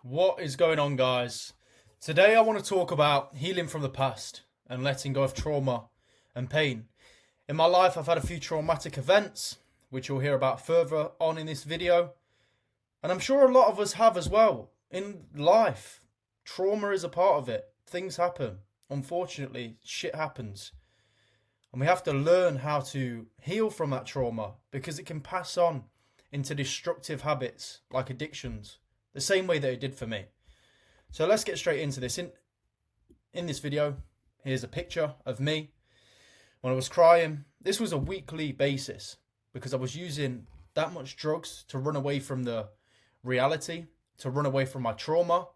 What is going on, guys? Today I want to talk about healing from the past and letting go of trauma and pain. In my life, I've had a few traumatic events, which you'll hear about further on in this video. And I'm sure a lot of us have as well. In life, trauma is a part of it. Things happen. Unfortunately, shit happens. And we have to learn how to heal from that trauma because it can pass on into destructive habits like addictions, the same way that it did for me. So let's get straight into this. In this video, here's a picture of me when I was crying. This was a weekly basis because I was using that much drugs to run away from the reality, to run away from my trauma,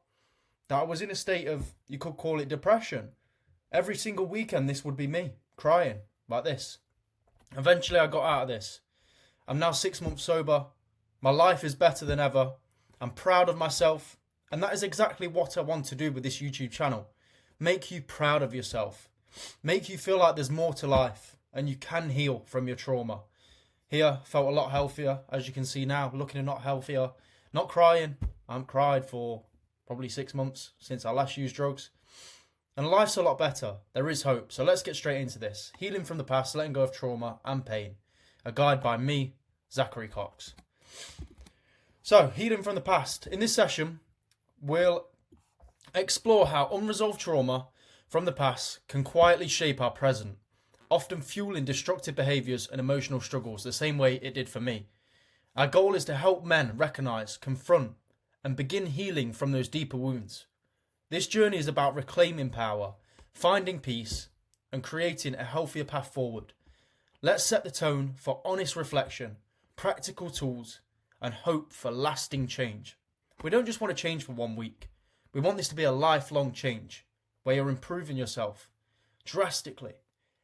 that I was in a state of, you could call it depression. Every single weekend, this would be me crying like this. Eventually, I got out of this. I'm now 6 months sober. My life is better than ever. I'm proud of myself. And that is exactly what I want to do with this YouTube channel. Make you proud of yourself. Make you feel like there's more to life and you can heal from your trauma. Here, felt a lot healthier, as you can see now, looking a lot healthier. Not crying. I haven't cried for probably 6 months since I last used drugs. And life's a lot better. There is hope. So let's get straight into this. Healing from the past, letting go of trauma and pain. A guide by me, Zachary Cox. So, healing from the past. In this session, we'll explore how unresolved trauma from the past can quietly shape our present, often fueling destructive behaviours and emotional struggles the same way it did for me. Our goal is to help men recognise, confront, and begin healing from those deeper wounds. This journey is about reclaiming power, finding peace, and creating a healthier path forward. Let's set the tone for honest reflection, practical tools, and hope for lasting change. We don't just want to change for 1 week. We want this to be a lifelong change, where you're improving yourself drastically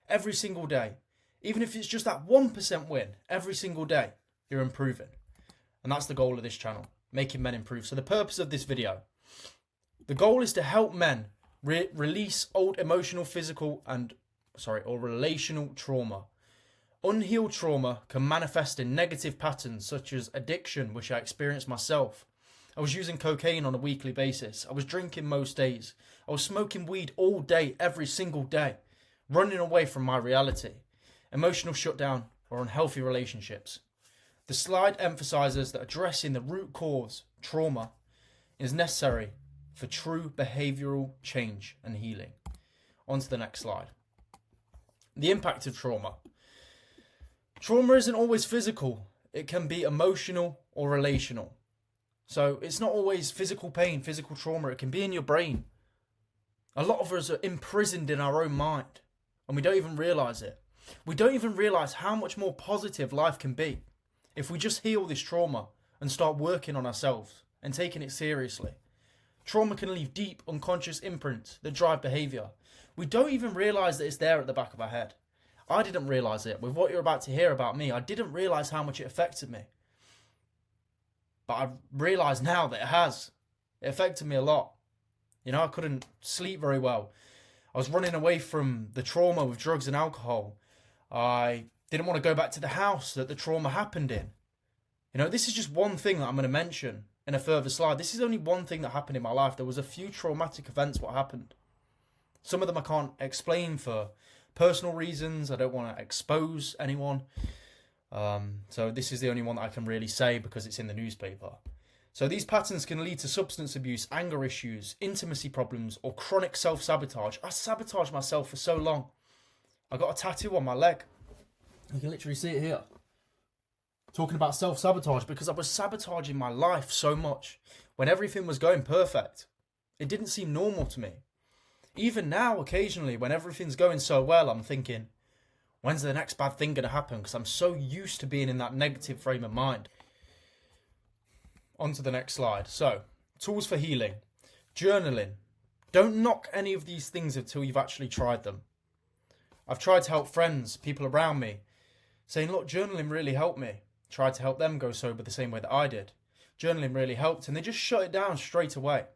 every single day. Even if it's just that 1% win every single day, you're improving. And that's the goal of this channel, making men improve. So the purpose of this video, the goal is to help men release old emotional, physical, or relational trauma. Unhealed trauma can manifest in negative patterns such as addiction, which I experienced myself. I was using cocaine on a weekly basis. I was drinking most days. I was smoking weed all day, every single day, running away from my reality. Emotional shutdown or unhealthy relationships. The slide emphasizes that addressing the root cause, trauma, is necessary for true behavioral change and healing. On to the next slide. The impact of trauma. Trauma isn't always physical. It can be emotional or relational. So it's not always physical pain, physical trauma. It can be in your brain. A lot of us are imprisoned in our own mind and we don't even realize it. We don't even realize how much more positive life can be if we just heal this trauma and start working on ourselves and taking it seriously. Trauma can leave deep unconscious imprints that drive behaviour. We don't even realise that it's there at the back of our head. I didn't realise it. With what you're about to hear about me, I didn't realise how much it affected me. But I realise now that it has. It affected me a lot. You know, I couldn't sleep very well. I was running away from the trauma with drugs and alcohol. I didn't want to go back to the house that the trauma happened in. You know, this is just one thing that I'm going to mention in a further slide. This is only one thing that happened in my life. There was a few traumatic events what happened. Some of them I can't explain for personal reasons. I don't want to expose anyone. So this is the only one that I can really say because it's in the newspaper. So these patterns can lead to substance abuse, anger issues, intimacy problems, or chronic self-sabotage. I sabotaged myself for so long. I got a tattoo on my leg. You can literally see it here. Talking about self-sabotage because I was sabotaging my life so much when everything was going perfect. It didn't seem normal to me. Even now, occasionally, when everything's going so well, I'm thinking, when's the next bad thing going to happen? Because I'm so used to being in that negative frame of mind. On to the next slide. So, tools for healing. Journaling. Don't knock any of these things until you've actually tried them. I've tried to help friends, people around me, saying, look, journaling really helped me. Tried to help them go sober the same way that I did. Journaling really helped, and they just shut it down straight away.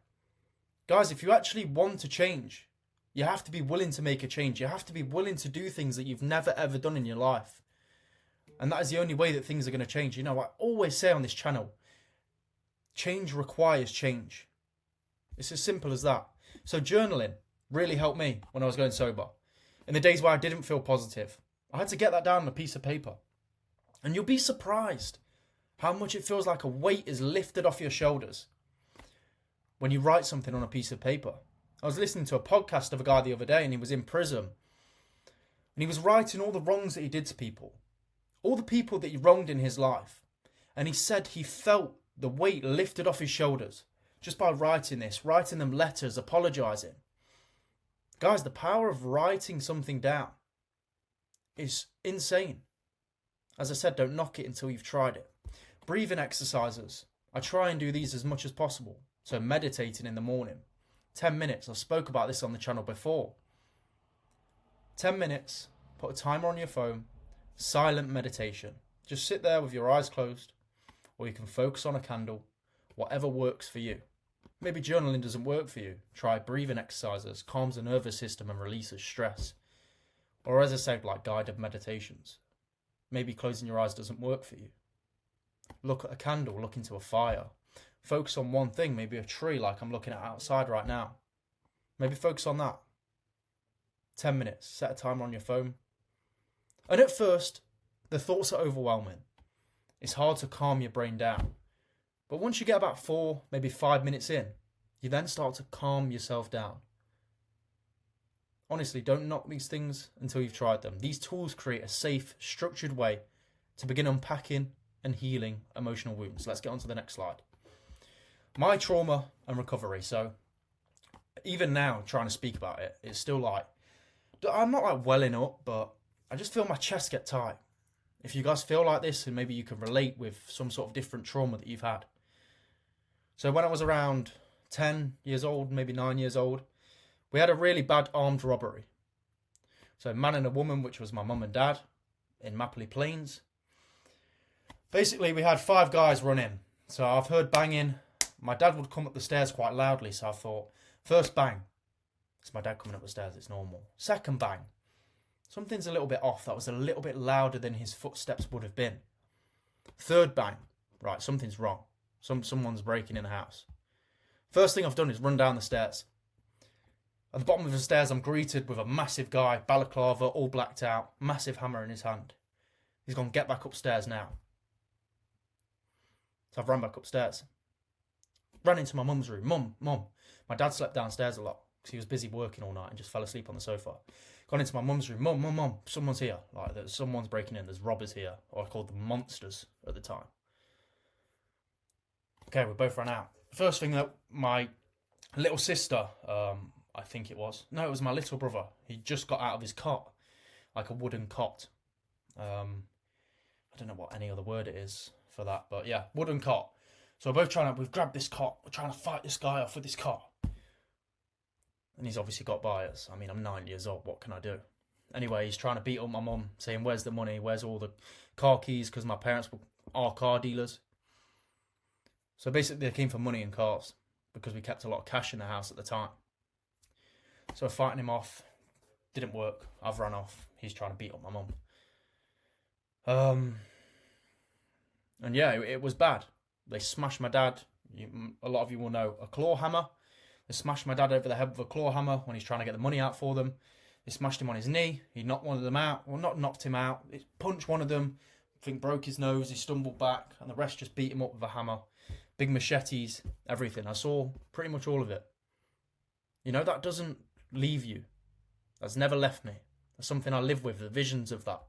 Guys, if you actually want to change, you have to be willing to make a change. You have to be willing to do things that you've never ever done in your life. And that is the only way that things are going to change. You know, I always say on this channel, change requires change. It's as simple as that. So journaling really helped me when I was going sober. In the days where I didn't feel positive, I had to get that down on a piece of paper. And you'll be surprised how much it feels like a weight is lifted off your shoulders when you write something on a piece of paper. I was listening to a podcast of a guy the other day, and he was in prison. And he was writing all the wrongs that he did to people. All the people that he wronged in his life. And he said he felt the weight lifted off his shoulders just by writing this, writing them letters, apologising. Guys, the power of writing something down is insane. As I said, don't knock it until you've tried it. Breathing exercises. I try and do these as much as possible. So meditating in the morning. 10 minutes. I spoke about this on the channel before. 10 minutes. Put a timer on your phone. Silent meditation. Just sit there with your eyes closed. Or you can focus on a candle. Whatever works for you. Maybe journaling doesn't work for you. Try breathing exercises. Calms the nervous system and releases stress. Or as I said, like guided meditations. Maybe closing your eyes doesn't work for you. Look at a candle. Look into a fire. Focus on one thing. Maybe a tree like I'm looking at outside right now. Maybe focus on that. 10 minutes. Set a timer on your phone. And at first, the thoughts are overwhelming. It's hard to calm your brain down. But once you get about 4, maybe 5 minutes in, you then start to calm yourself down. Honestly, don't knock these things until you've tried them. These tools create a safe, structured way to begin unpacking and healing emotional wounds. Let's get on to the next slide. My trauma and recovery. So even now, trying to speak about it, it's still like, I'm not like welling up, but I just feel my chest get tight. If you guys feel like this, and maybe you can relate with some sort of different trauma that you've had. So when I was around 10 years old, maybe 9 years old, we had a really bad armed robbery. So a man and a woman, which was my mum and dad, in Mapley Plains. Basically, we had 5 guys run in. So I've heard banging. My dad would come up the stairs quite loudly, so I thought, first bang. It's my dad coming up the stairs, it's normal. Second bang. Something's a little bit off. That was a little bit louder than his footsteps would have been. Third bang. Right, something's wrong. Someone's breaking in the house. First thing I've done is run down the stairs. At the bottom of the stairs, I'm greeted with a massive guy, balaclava, all blacked out, massive hammer in his hand. He's gone, get back upstairs now. So I've run back upstairs. Ran into my mum's room. Mum. My dad slept downstairs a lot because he was busy working all night and just fell asleep on the sofa. Gone into my mum's room. Mum, someone's here. Like, someone's breaking in. There's robbers here. Or I called them monsters at the time. Okay, we both ran out. First thing that my little sister, I think it was. No, it was my little brother. He just got out of his cot. Like a wooden cot. I don't know what any other word it is for that. But yeah, wooden cot. So we're both we've grabbed this cot. We're trying to fight this guy off with this cot. And he's obviously got by us. I mean, I'm 9 years old. What can I do? Anyway, he's trying to beat up my mum, saying, where's the money? Where's all the car keys? Because my parents are car dealers. So basically, they came for money and cars because we kept a lot of cash in the house at the time. So fighting him off didn't work. I've run off. He's trying to beat up my mum. And yeah, it was bad. They smashed my dad. A lot of you will know a claw hammer. They smashed my dad over the head with a claw hammer when he's trying to get the money out for them. They smashed him on his knee. He knocked one of them out. Well, not knocked him out. It punched one of them. I think broke his nose. He stumbled back. And the rest just beat him up with a hammer. Big machetes. Everything. I saw pretty much all of it. You know, that doesn't leave you. That's never left me. That's something I live with. The visions of that.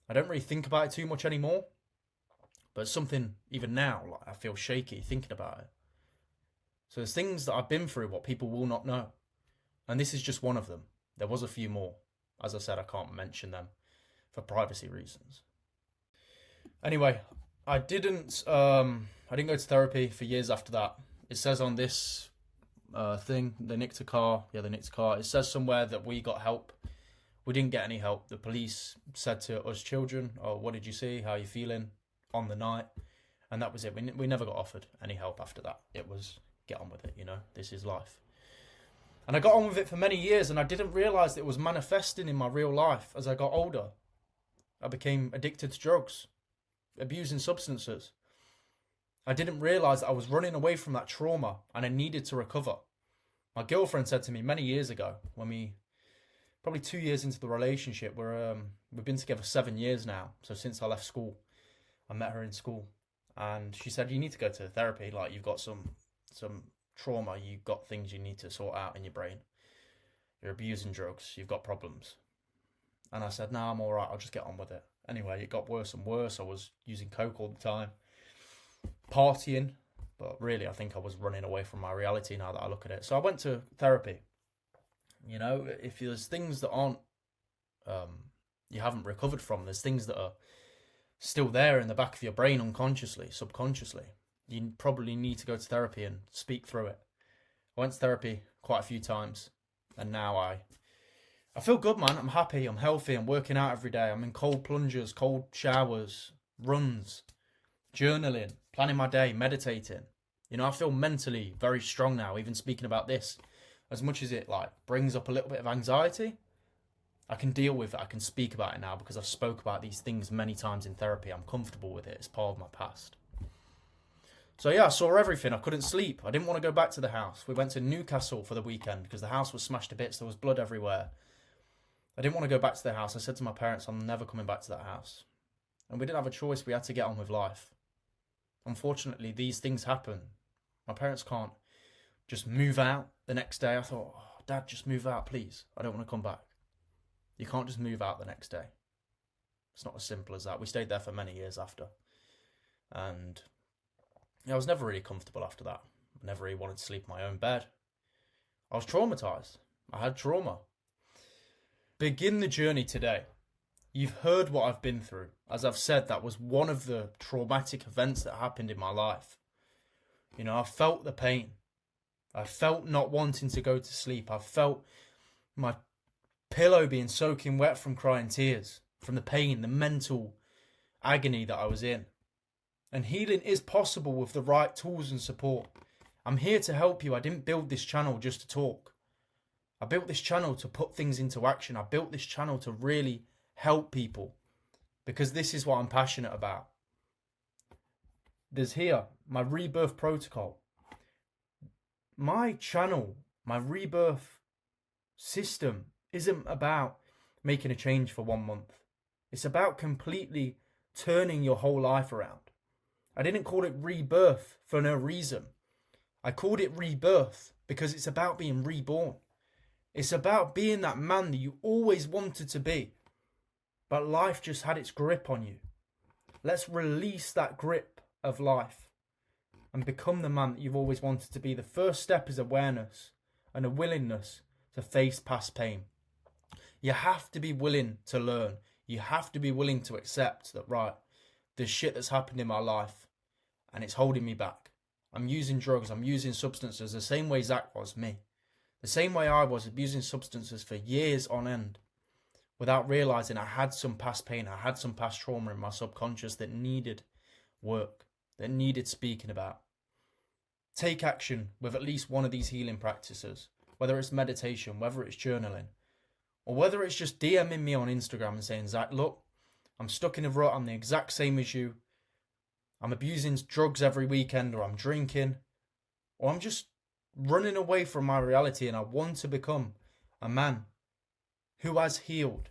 I don't really think about it too much anymore. But it's something, even now, like I feel shaky thinking about it. So there's things that I've been through what people will not know. And this is just one of them. There was a few more. As I said, I can't mention them for privacy reasons. Anyway, I didn't go to therapy for years after that. It says on this thing, they nicked a car. Yeah, they nicked a car. It says somewhere that we got help. We didn't get any help. The police said to us children, oh, what did you see? How are you feeling on the night? And that was it. We never got offered any help after that. It was, get on with it, you know. This is life. And I got on with it for many years, and I didn't realise that it was manifesting in my real life as I got older. I became addicted to drugs, abusing substances. I didn't realise that I was running away from that trauma and I needed to recover. My girlfriend said to me many years ago, probably 2 years into the relationship, we've been together 7 years now. So since I left school, I met her in school, and she said, "You need to go to therapy. Like, you've got some trauma. You've got things you need to sort out in your brain. You're abusing drugs. You've got problems." And I said, "No, I'm all right. I'll just get on with it." Anyway, it got worse and worse. I was using coke all the time, partying, but really, I think I was running away from my reality now that I look at it. So I went to therapy. You know, if there's things that aren't, you haven't recovered from, there's things that are still there in the back of your brain unconsciously, subconsciously. You probably need to go to therapy and speak through it. I went to therapy quite a few times, and now I feel good, man. I'm happy, I'm healthy, I'm working out every day. I'm in cold plungers, cold showers, runs, journaling, planning my day, meditating. You know, I feel mentally very strong now, even speaking about this. As much as it brings up a little bit of anxiety, I can deal with it. I can speak about it now because I've spoke about these things many times in therapy. I'm comfortable with it. It's part of my past. So yeah, I saw everything. I couldn't sleep. I didn't want to go back to the house. We went to Newcastle for the weekend because the house was smashed to bits. There was blood everywhere. I didn't want to go back to the house. I said to my parents, I'm never coming back to that house. And we didn't have a choice. We had to get on with life. Unfortunately, these things happen. My parents can't just move out the next day. I thought, "Oh, Dad, just move out, please. I don't want to come back." You can't just move out the next day. It's not as simple as that. We stayed there for many years after. And I was never really comfortable after that. I never really wanted to sleep in my own bed. I was traumatized. I had trauma. Begin the journey today. You've heard what I've been through. As I've said, that was one of the traumatic events that happened in my life. You know, I felt the pain. I felt not wanting to go to sleep. I felt my pillow being soaking wet from crying tears, from the pain, the mental agony that I was in. And healing is possible with the right tools and support. I'm here to help you. I didn't build this channel just to talk. I built this channel to put things into action. I built this channel to really help people because this is what I'm passionate about. There's here my rebirth protocol. My channel, my rebirth system isn't about making a change for 1 month. It's about completely turning your whole life around. I didn't call it rebirth for no reason. I called it rebirth because it's about being reborn. It's about being that man that you always wanted to be, but life just had its grip on you. Let's release that grip of life and become the man that you've always wanted to be. The first step is awareness and a willingness to face past pain. You have to be willing to learn. You have to be willing to accept that, right, there's shit that's happened in my life and it's holding me back. I'm using drugs, I'm using substances the same way Zach was, me. The same way I was abusing substances for years on end without realising I had some past pain, I had some past trauma in my subconscious that needed work, that needed speaking about. Take action with at least one of these healing practices, whether it's meditation, whether it's journaling, or whether it's just DMing me on Instagram and saying, "Zach, look, I'm stuck in a rut, I'm the exact same as you. I'm abusing drugs every weekend, or I'm drinking, or I'm just running away from my reality and I want to become a man who has healed,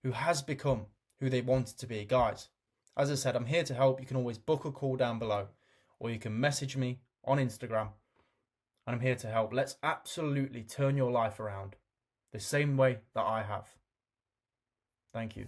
who has become who they wanted to be." Guys, as I said, I'm here to help. You can always book a call down below, or you can message me on Instagram, and I'm here to help. Let's absolutely turn your life around the same way that I have. Thank you.